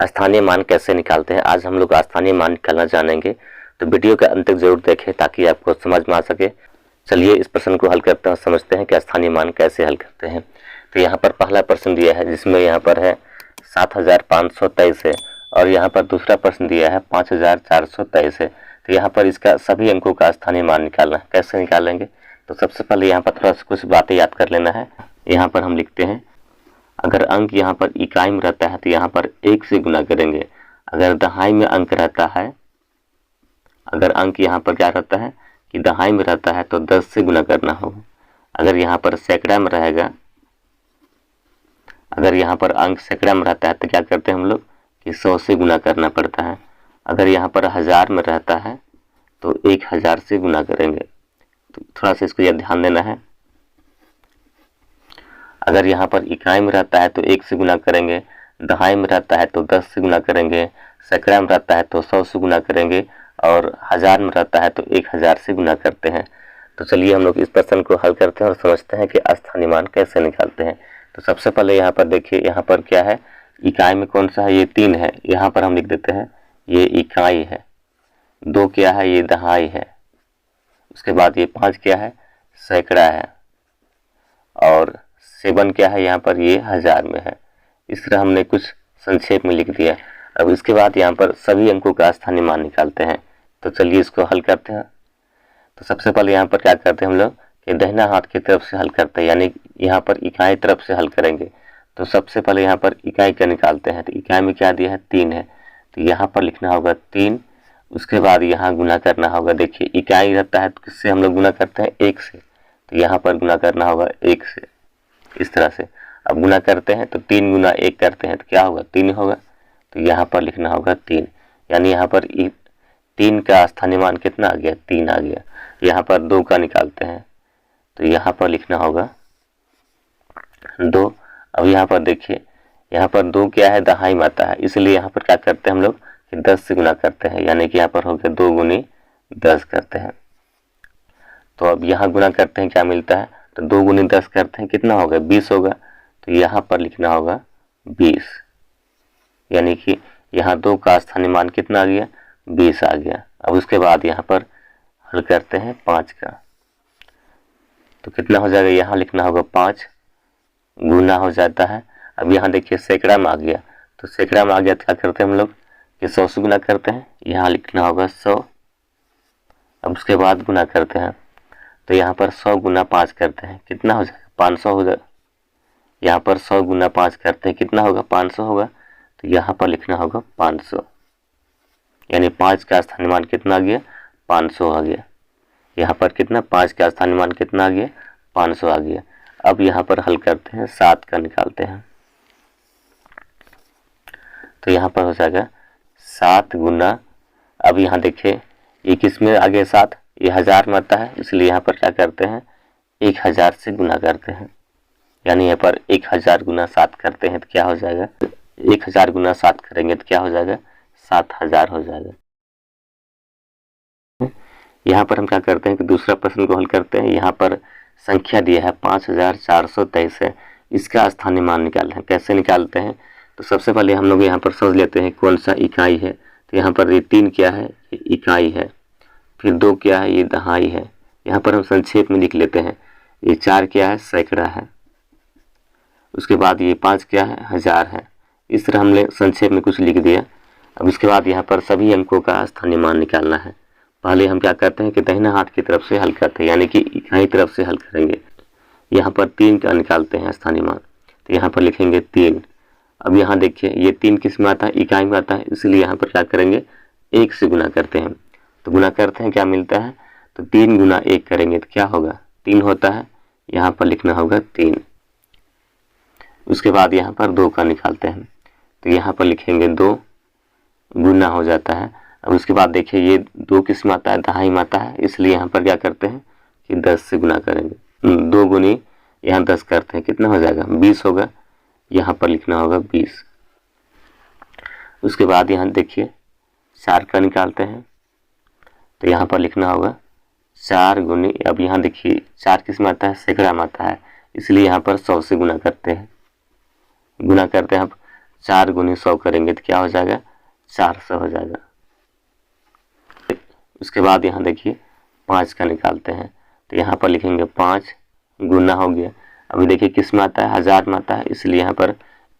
स्थानीय मान कैसे निकालते हैं। आज हम लोग स्थानीय मान निकालना जानेंगे, तो वीडियो के अंत तक जरूर देखें ताकि आपको समझ में आ सके। चलिए इस प्रश्न को हल करते हैं और समझते हैं कि स्थानीय मान कैसे हल करते हैं। तो यहाँ पर पहला प्रश्न दिया है जिसमें यहाँ पर है 7523 है और यहाँ पर दूसरा प्रश्न दिया है 5423 है। तो यहाँ पर इसका सभी अंकों का स्थानीय मान निकालना है। कैसे निकालेंगे, तो सबसे पहले यहाँ पर थोड़ा सा कुछ बातें याद कर लेना है। यहाँ पर हम लिखते हैं, अगर अंक यहाँ पर इकाई में रहता है तो यहाँ पर 1 से गुना करेंगे। अगर दहाई में अंक रहता है, अगर अंक यहाँ पर क्या रहता है कि दहाई में रहता है तो 10 से गुना करना होगा। अगर यहाँ पर सैकड़ा में रहेगा, अगर यहाँ पर अंक सैकड़ा में रहता है तो क्या करते हैं हम लोग कि 100 से गुना करना पड़ता है। अगर यहाँ पर 1000 में रहता है तो 1000 से गुना करेंगे। तो थोड़ा सा इसको ध्यान देना है। अगर यहाँ पर इकाई में रहता है तो 1 से गुना करेंगे, दहाई में रहता है तो 10 से गुना करेंगे, सैकड़ा में रहता है तो 100 से गुना करेंगे और 1000 में रहता है तो 1000 से गुना करते हैं। तो चलिए हम लोग इस प्रश्न को हल करते हैं और समझते हैं कि स्थानीय मान कैसे निकालते हैं। तो सबसे पहले यहाँ पर देखिए, यहाँ पर क्या है, इकाई में कौन सा है, ये 3 है। यहाँ पर हम लिख देते हैं ये इकाई है। 2 क्या है, ये दहाई है। उसके बाद ये 5 क्या है, सैकड़ा है। और 7 क्या है, यहाँ पर ये 1000 में है। इस तरह हमने कुछ संक्षेप में लिख दिया। अब इसके बाद यहाँ पर सभी अंकों का स्थानीय मान निकालते हैं। तो चलिए इसको हल करते हैं। तो सबसे पहले यहाँ पर क्या करते हैं हम लोग कि दाहिना हाथ की तरफ से हल करते हैं, यानी यहाँ पर इकाई तरफ से हल करेंगे। तो सबसे पहले यहाँ पर इकाई का निकालते हैं। तो इकाई में क्या दिया है, 3 है। तो यहाँ पर लिखना होगा 3। उसके बाद यहाँ गुना करना होगा। देखिए इकाई रहता है तो किससे हम लोग गुना करते हैं, 1 से। तो यहाँ पर गुना करना होगा 1 से, इस तरह से। अब गुना करते हैं तो 3 गुना 1 करते हैं तो क्या होगा, 3 होगा। तो यहाँ पर लिखना होगा 3, यानी यहाँ पर 3 का स्थानीय मान कितना आ गया, 3 आ गया। यहाँ पर 2 का निकालते हैं तो यहाँ पर लिखना होगा 2। अब यहाँ पर देखिए, यहाँ पर 2 क्या है, दहाई में आता है, इसलिए यहाँ पर क्या करते हैं हम लोग कि 10 से गुना करते हैं, यानी कि यहाँ पर हो गया 2 गुनी 10 करते हैं। तो अब यहाँ गुना करते हैं, क्या मिलता है, तो 2 गुनी 10 करते हैं, कितना होगा, 20 होगा। तो यहाँ पर लिखना होगा 20, यानी कि यहाँ 2 का स्थानीय मान कितना आ गया, 20 आ गया। अब उसके बाद यहाँ पर हल करते हैं 5 का, तो कितना हो जाएगा, यहाँ लिखना होगा 5 गुना हो जाता है। अब यहाँ देखिए सैकड़ा में आ गया, तो सैकड़ा में आ गया तो क्या करते हैं हम लोग कि 100 से गुना करते हैं, यहाँ लिखना होगा 100। अब उसके बाद गुना करते हैं, तो यहाँ पर 100 गुना 5 करते हैं, कितना हो जाएगा, 500 हो जाएगा। यहाँ पर 100 गुना 5 करते हैं, कितना होगा, 500 होगा। तो यहाँ पर लिखना होगा 500, यानी 5 का स्थानीय मान कितना आ गया, 500 आ गया। यहाँ पर कितना, 5 का स्थानीय मान कितना आ गया, 500 आ गया। अब यहाँ पर हल करते हैं, 7 का निकालते हैं। तो यहाँ पर हो जाएगा 7 गुना, अब यहाँ देखिए ये किस में आ गया, 7, ये 1000 में आता है, इसलिए यहाँ पर क्या करते हैं, 1000 से गुना करते हैं, यानी यहाँ पर 1000 गुना 7 करते हैं तो क्या हो जाएगा, 1000 गुना 7 करेंगे तो क्या हो जाएगा, 7000 हो जाएगा। यहाँ पर हम क्या करते हैं कि दूसरा प्रश्न को हल करते हैं। यहाँ पर संख्या दिया है 5423 है, इसका स्थानीय मान निकालना है। कैसे निकालते हैं, तो सबसे पहले हम लोग यहाँ पर समझ लेते हैं कौन सा इकाई है। तो यहाँ पर ये 3 क्या है, ये इकाई है। फिर 2 क्या है, ये दहाई है। यहाँ पर हम संक्षेप में लिख लेते हैं, ये 4 क्या है, सैकड़ा है। उसके बाद ये 5 क्या है, 1000 है। इस तरह हमने संक्षेप में कुछ लिख दिया। अब इसके बाद यहाँ पर सभी अंकों का स्थानीय मान निकालना है। पहले हम क्या करते हैं कि दाहिना हाथ की तरफ से हल करते हैं, यानी कि इकाई तरफ से हल करेंगे। यहाँ पर 3 का निकालते हैं स्थानीय मान, तो यहाँ पर लिखेंगे 3। अब यहाँ देखिए ये 3 किस में आता है, इकाई में आता है, इसलिए यहाँ पर क्या करेंगे, 1 से गुना करते हैं। तो गुना करते हैं, क्या मिलता है, तो 3 गुना 1 करेंगे तो क्या होगा, 3 होता है। यहाँ पर लिखना होगा 3। उसके बाद यहाँ पर 2 का निकालते हैं, तो यहाँ पर लिखेंगे 2 गुना हो जाता है। अब उसके बाद देखिए ये 2 किस में आता है, दहाई में आता है, इसलिए यहाँ पर क्या करते हैं कि 10 से गुना करेंगे। 2 गुनी यहाँ 10 करते हैं, कितना हो जाएगा, 20 होगा। यहाँ पर लिखना होगा 20। उसके बाद यहाँ देखिए 4 का निकालते हैं, तो यहाँ पर लिखना होगा 4 गुनी, अब यहाँ देखिए 4 किस में आता है, सैकड़ा में आता है, इसलिए यहाँ पर 100 से गुना करते हैं। गुना करते हैं, अब 4 गुनी 100 करेंगे तो क्या हो जाएगा, 400 हो जाएगा। उसके बाद यहाँ देखिए 5 का निकालते हैं, तो यहाँ पर लिखेंगे 5 गुना हो गया। अभी देखिए किस में आता है, 1000 में आता है, इसलिए यहाँ पर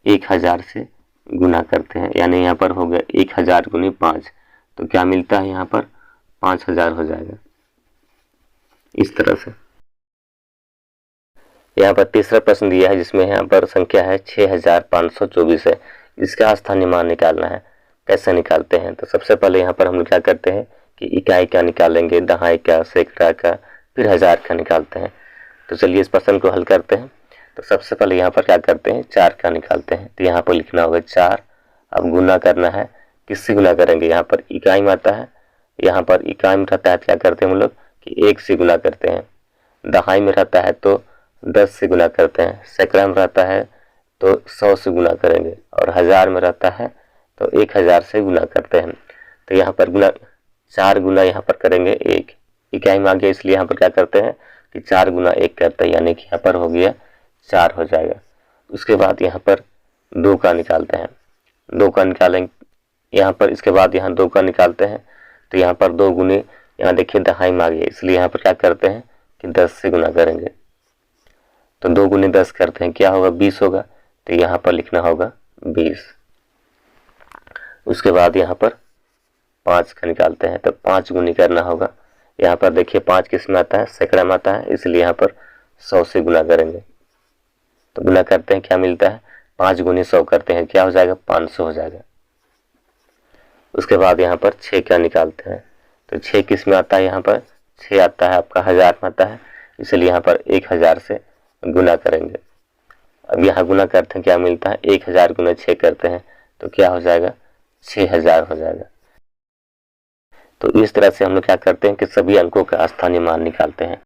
1000 से गुना करते हैं, यानी यहाँ पर हो गया 1000 गुनी 5, तो क्या मिलता है यहाँ पर 5000 हो जाएगा। इस तरह से यहाँ पर तीसरा प्रश्न दिया है जिसमें यहाँ पर संख्या है 6524 है, इसका स्थानीय मान निकालना है। कैसे निकालते हैं, तो सबसे पहले यहाँ पर हम लोग क्या करते हैं कि इकाई का निकालेंगे, दहाई का, सैकड़ा का, फिर हजार का निकालते हैं। तो चलिए इस प्रश्न को हल करते हैं। तो सबसे पहले यहाँ पर क्या करते हैं, 4 का निकालते हैं, तो यहाँ पर लिखना होगा 4। अब गुना करना है, किससे गुना करेंगे, यहाँ पर इकाई में आता है, यहाँ पर इकाई में रहता है क्या करते हैं हम लोग कि 1 से गुना करते हैं, दहाई में रहता है तो 10 से गुना करते हैं, सैकड़ा में रहता है तो 100 से गुना करेंगे, और हजार में रहता है तो 1000 से गुना करते हैं। तो यहाँ पर गुना 4 गुना यहाँ पर करेंगे 1, इकाई में आ गया इसलिए यहाँ पर क्या करते हैं कि 4 गुना 1 करते हैं, यानी कि यहाँ पर हो गया 4 हो जाएगा। उसके बाद यहाँ पर 2 का निकालते हैं, 2 का निकालेंगे यहाँ पर, इसके बाद यहाँ 2 का निकालते हैं, तो यहाँ पर 2 गुने, यहाँ देखिए दहाई में आ गया इसलिए यहाँ पर क्या करते हैं कि 10 से गुना करेंगे, तो 2 गुने 10 करते हैं, क्या होगा 20 होगा, तो यहाँ पर लिखना होगा 20। उसके बाद यहाँ पर 5 का निकालते हैं, तो 5 गुनी करना होगा, यहाँ पर देखिए 5 किस में आता है, सैकड़ा में आता है, इसलिए यहाँ पर 100 से गुना करेंगे, तो गुना करते हैं क्या मिलता है, 5 गुनी 100 करते हैं, क्या हो जाएगा 500 हो जाएगा। उसके बाद यहाँ पर 6 का निकालते हैं, तो 6 किस में आता है, यहाँ पर 6 आता है आपका हजार में आता है, इसलिए यहाँ पर 1000 से गुना करेंगे। अब यहाँ गुना करते हैं क्या मिलता है, 1000 गुना 6 करते हैं, तो क्या हो जाएगा 6000 हो जाएगा। तो इस तरह से हम लोग क्या करते हैं कि सभी अंकों का स्थानीय मान निकालते हैं।